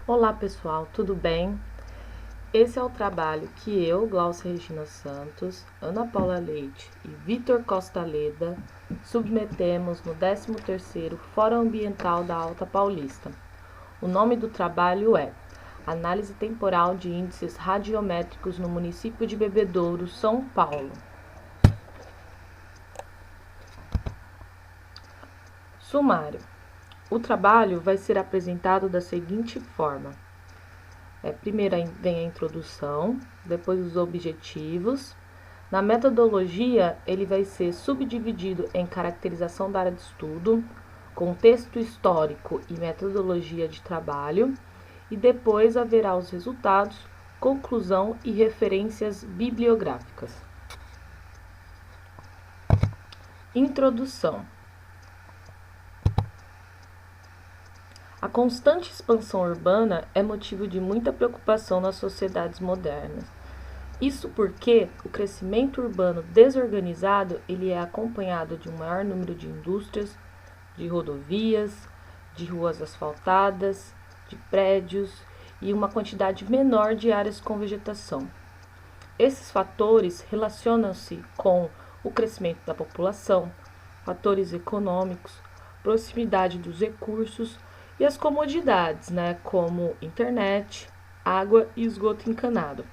Olá pessoal, tudo bem? Esse é o trabalho que eu, Glaucia Regina Santos, Ana Paula Leite e Vitor Costa Leda submetemos no 13º Fórum Ambiental da Alta Paulista. O nome do trabalho é Análise Temporal de Índices Radiométricos no município de Bebedouro, São Paulo. Sumário. O trabalho vai ser apresentado da seguinte forma. Primeiro vem a introdução, depois os objetivos. Na metodologia, ele vai ser subdividido em caracterização da área de estudo, contexto histórico e metodologia de trabalho, e depois haverá os resultados, conclusão e referências bibliográficas. Introdução. A constante expansão urbana é motivo de muita preocupação nas sociedades modernas. Isso porque o crescimento urbano desorganizado ele é acompanhado de um maior número de indústrias, de rodovias, de ruas asfaltadas, de prédios e uma quantidade menor de áreas com vegetação. Esses fatores relacionam-se com o crescimento da população, fatores econômicos, proximidade dos recursos e as comodidades, como internet, água e esgoto encanado.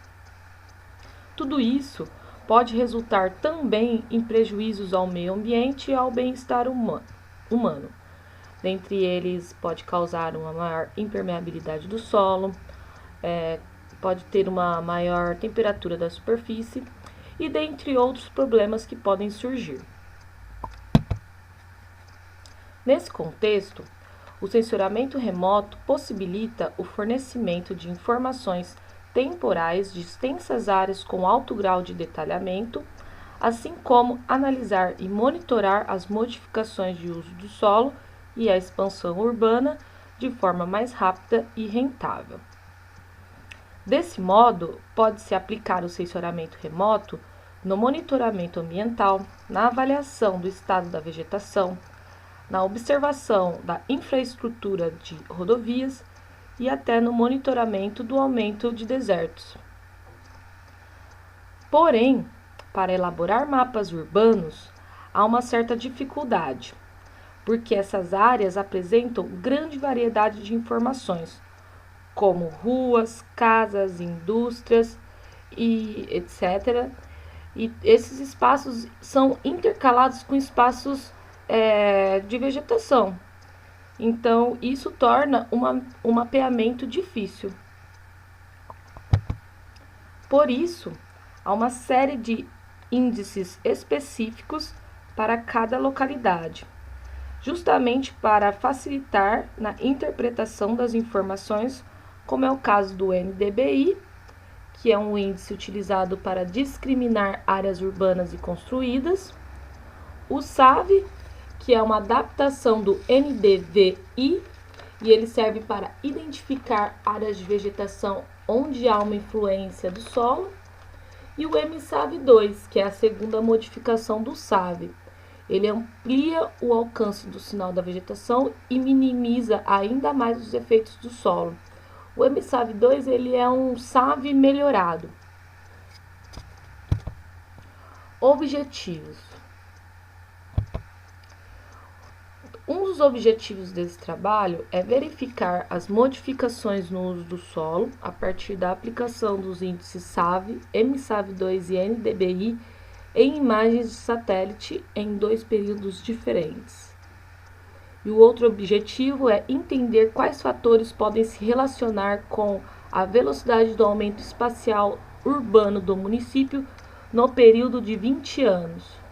Tudo isso pode resultar também em prejuízos ao meio ambiente e ao bem-estar humano. Dentre eles, pode causar uma maior impermeabilidade do solo, pode ter uma maior temperatura da superfície e dentre outros problemas que podem surgir. Nesse contexto, o sensoramento remoto possibilita o fornecimento de informações temporais de extensas áreas com alto grau de detalhamento, assim como analisar e monitorar as modificações de uso do solo e a expansão urbana de forma mais rápida e rentável. Desse modo, pode-se aplicar o sensoramento remoto no monitoramento ambiental, na avaliação do estado da vegetação, na observação da infraestrutura de rodovias e até no monitoramento do aumento de desertos. Porém, para elaborar mapas urbanos, há uma certa dificuldade, porque essas áreas apresentam grande variedade de informações, como ruas, casas, indústrias e etc. E esses espaços são intercalados com espaços de vegetação. Então, isso torna um mapeamento difícil. Por isso, há uma série de índices específicos para cada localidade, justamente para facilitar na interpretação das informações, como é o caso do NDBI, que é um índice utilizado para discriminar áreas urbanas e construídas, o SAV, que é uma adaptação do NDVI, e ele serve para identificar áreas de vegetação onde há uma influência do solo, e o MSAV2, que é a segunda modificação do SAV. Ele amplia o alcance do sinal da vegetação e minimiza ainda mais os efeitos do solo. O MSAV2 ele é um SAV melhorado. Objetivos. Um dos objetivos desse trabalho é verificar as modificações no uso do solo a partir da aplicação dos índices SAV, MSAV2 e NDBI em imagens de satélite em 2 períodos diferentes. E o outro objetivo é entender quais fatores podem se relacionar com a velocidade do aumento espacial urbano do município no período de 20 anos.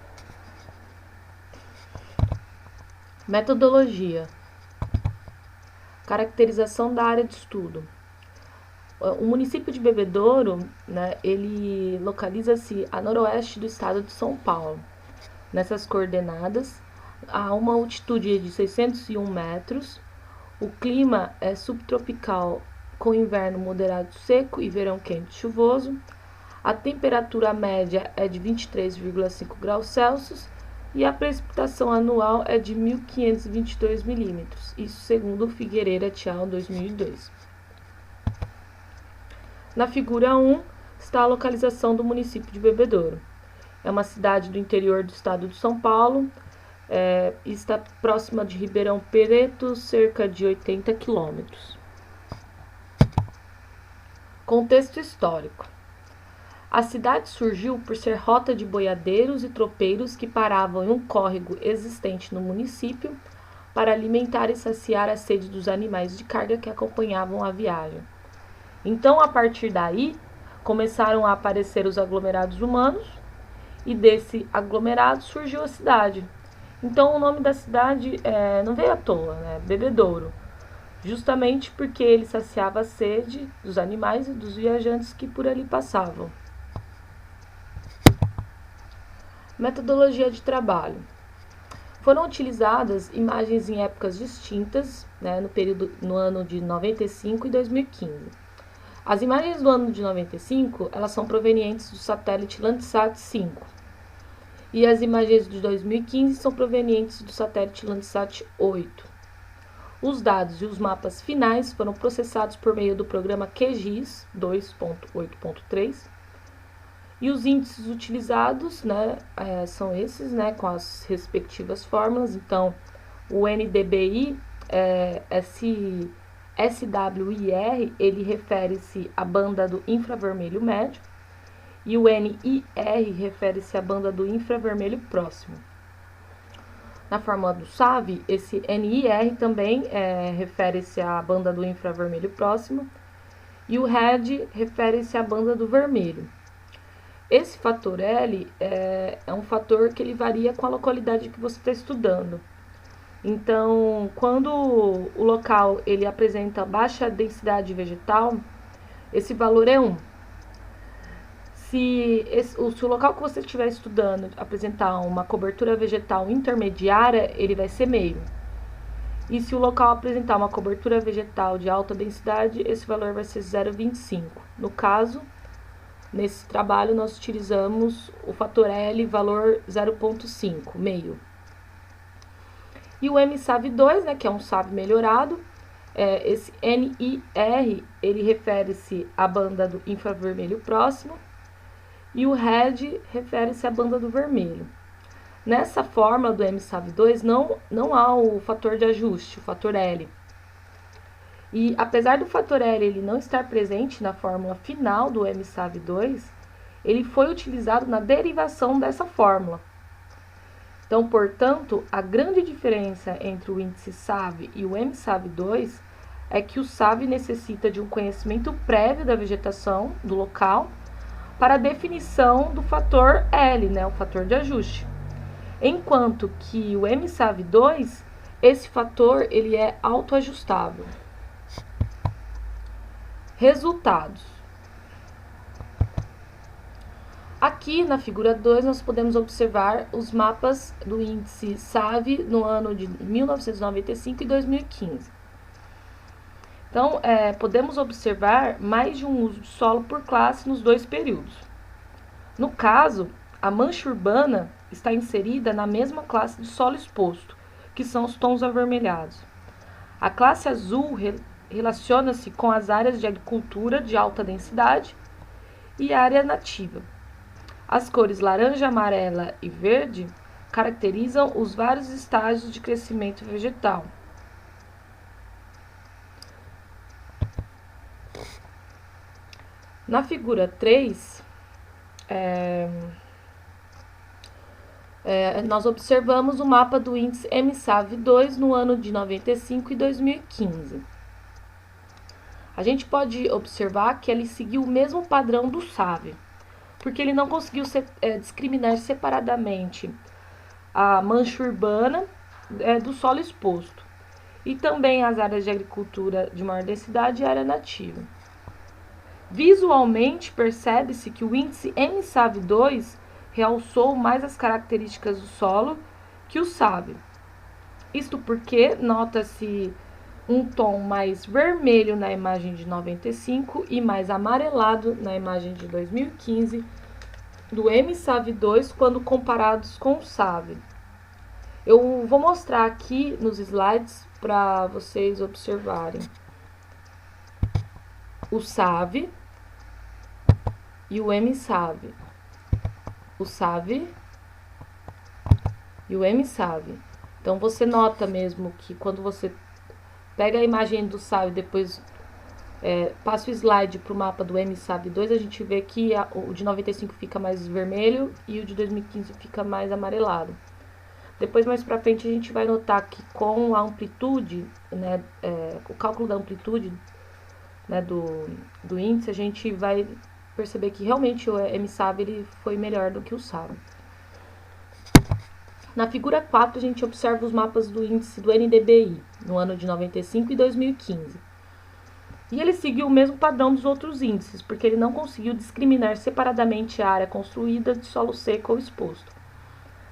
Metodologia. Caracterização da área de estudo. O município de Bebedouro, ele localiza-se a noroeste do estado de São Paulo. Nessas coordenadas, há uma altitude de 601 metros, o clima é subtropical com inverno moderado seco e verão quente e chuvoso, a temperatura média é de 23,5 graus Celsius e a precipitação anual é de 1.522 milímetros, isso segundo o Figueiredo et al. 2002. Na figura 1 está a localização do município de Bebedouro. É uma cidade do interior do estado de São Paulo, está próxima de Ribeirão Preto, cerca de 80 quilômetros. Contexto histórico. A cidade surgiu por ser rota de boiadeiros e tropeiros que paravam em um córrego existente no município para alimentar e saciar a sede dos animais de carga que acompanhavam a viagem. Então, a partir daí, começaram a aparecer os aglomerados humanos e desse aglomerado surgiu a cidade. Então, o nome da cidade não veio à toa, né? Bebedouro, justamente porque ele saciava a sede dos animais e dos viajantes que por ali passavam. Metodologia de trabalho. Foram utilizadas imagens em épocas distintas, né, no ano de 95 e 2015. As imagens do ano de 95, elas são provenientes do satélite Landsat 5. E as imagens de 2015 são provenientes do satélite Landsat 8. Os dados e os mapas finais foram processados por meio do programa QGIS 2.8.3. E os índices utilizados, né, são esses, né, com as respectivas fórmulas. Então, o NDBI, SWIR, ele refere-se à banda do infravermelho médio. E o NIR refere-se à banda do infravermelho próximo. Na fórmula do SAV, esse NIR também refere-se à banda do infravermelho próximo. E o RED refere-se à banda do vermelho. Esse fator L é um fator que ele varia com a localidade que você está estudando. Então, quando o local ele apresenta baixa densidade vegetal, esse valor é 1. Se o local que você estiver estudando apresentar uma cobertura vegetal intermediária, ele vai ser meio. E se o local apresentar uma cobertura vegetal de alta densidade, esse valor vai ser 0,25. No caso, nesse trabalho, nós utilizamos o fator L, valor 0,5, meio. E o MSAV2, né, que é um SAV melhorado, esse NIR, ele refere-se à banda do infravermelho próximo, e o RED refere-se à banda do vermelho. Nessa fórmula do MSAV2 não há o fator de ajuste, o fator L. E apesar do fator L ele não estar presente na fórmula final do MSAV2, ele foi utilizado na derivação dessa fórmula. Então, portanto, a grande diferença entre o índice SAV e o MSAV2 é que o SAV necessita de um conhecimento prévio da vegetação do local para a definição do fator L, né, o fator de ajuste. Enquanto que o MSAV2, esse fator ele é autoajustável. Resultados. Aqui na figura 2 nós podemos observar os mapas do índice SAV no ano de 1995 e 2015. Então, podemos observar mais de um uso de solo por classe nos dois períodos. No caso, a mancha urbana está inserida na mesma classe de solo exposto, que são os tons avermelhados. A classe azul relaciona-se com as áreas de agricultura de alta densidade e área nativa. As cores laranja, amarela e verde caracterizam os vários estágios de crescimento vegetal. Na figura 3, nós observamos o mapa do índice MSAV2 no ano de 95 e 2015. A gente pode observar que ele seguiu o mesmo padrão do SAV, porque ele não conseguiu discriminar separadamente a mancha urbana do solo exposto e também as áreas de agricultura de maior densidade e área nativa. Visualmente, percebe-se que o índice MSAV2 realçou mais as características do solo que o SAV. Isto porque nota-se um tom mais vermelho na imagem de 95 e mais amarelado na imagem de 2015 do MSAV2 quando comparados com o SAV. Eu vou mostrar aqui nos slides para vocês observarem o SAV e o MSAV. O SAV e o MSAV. Então, você nota mesmo que quando você pega a imagem do SAV e depois passa o slide para o mapa do MSAV2, a gente vê que o de 95 fica mais vermelho e o de 2015 fica mais amarelado. Depois, mais para frente, a gente vai notar que com a amplitude, né, o cálculo da amplitude, né, do índice, a gente vai perceber que realmente o MSAV ele foi melhor do que o SAV. Na figura 4, a gente observa os mapas do índice do NDBI, no ano de 95 e 2015. E ele seguiu o mesmo padrão dos outros índices, porque ele não conseguiu discriminar separadamente a área construída de solo seco ou exposto.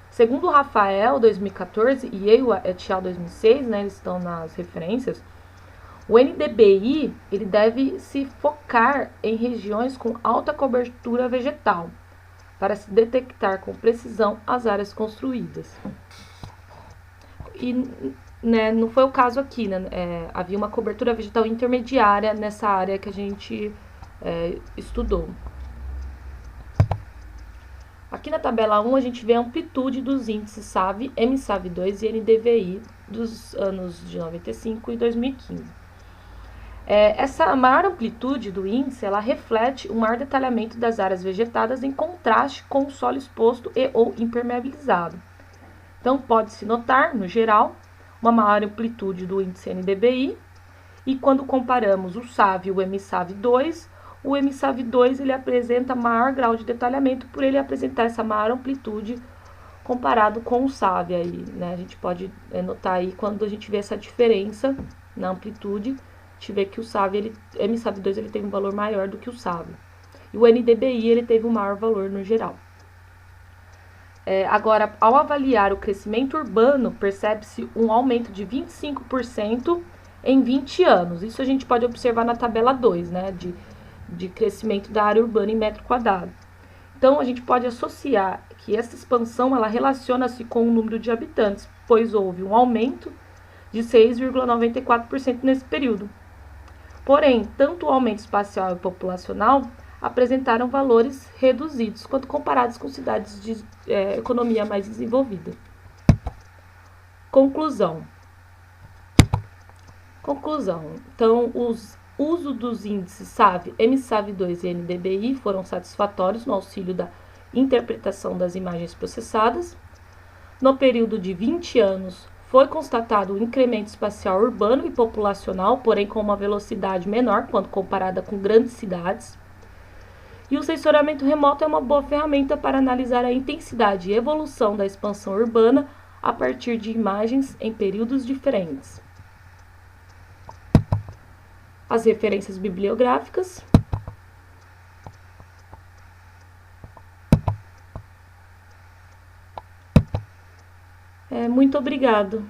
Segundo Rafael, 2014, e Ewa et al. 2006, né, eles estão nas referências, o NDBI ele deve se focar em regiões com alta cobertura vegetal, para se detectar com precisão as áreas construídas. E né, não foi o caso aqui, né? Havia uma cobertura vegetal intermediária nessa área que a gente estudou. Aqui na tabela 1 a gente vê a amplitude dos índices SAV, MSAV2 e NDVI dos anos de 95 e 2015. Essa maior amplitude do índice, ela reflete um maior detalhamento das áreas vegetadas em contraste com o solo exposto e ou impermeabilizado. Então, pode-se notar, no geral, uma maior amplitude do índice NDBI, e quando comparamos o SAV e o MSAV2, o MSAV2 ele apresenta maior grau de detalhamento por ele apresentar essa maior amplitude comparado com o SAV. Aí, né? A gente pode notar aí quando a gente vê essa diferença na amplitude, a gente vê que o SAV, MSAV2 ele tem um valor maior do que o SAV. E o NDBI ele teve um maior valor no geral. Agora, ao avaliar o crescimento urbano, percebe-se um aumento de 25% em 20 anos. Isso a gente pode observar na tabela 2, né, de crescimento da área urbana em metro quadrado. Então, a gente pode associar que essa expansão ela relaciona-se com o número de habitantes, pois houve um aumento de 6,94% nesse período. Porém, tanto o aumento espacial e populacional apresentaram valores reduzidos quando comparados com cidades de economia mais desenvolvida. Conclusão. Então, o uso dos índices SAV, MSAV2 e NDBI foram satisfatórios no auxílio da interpretação das imagens processadas. No período de 20 anos, foi constatado um incremento espacial urbano e populacional, porém com uma velocidade menor quando comparada com grandes cidades. E o sensoriamento remoto é uma boa ferramenta para analisar a intensidade e evolução da expansão urbana a partir de imagens em períodos diferentes. As referências bibliográficas. Muito obrigado.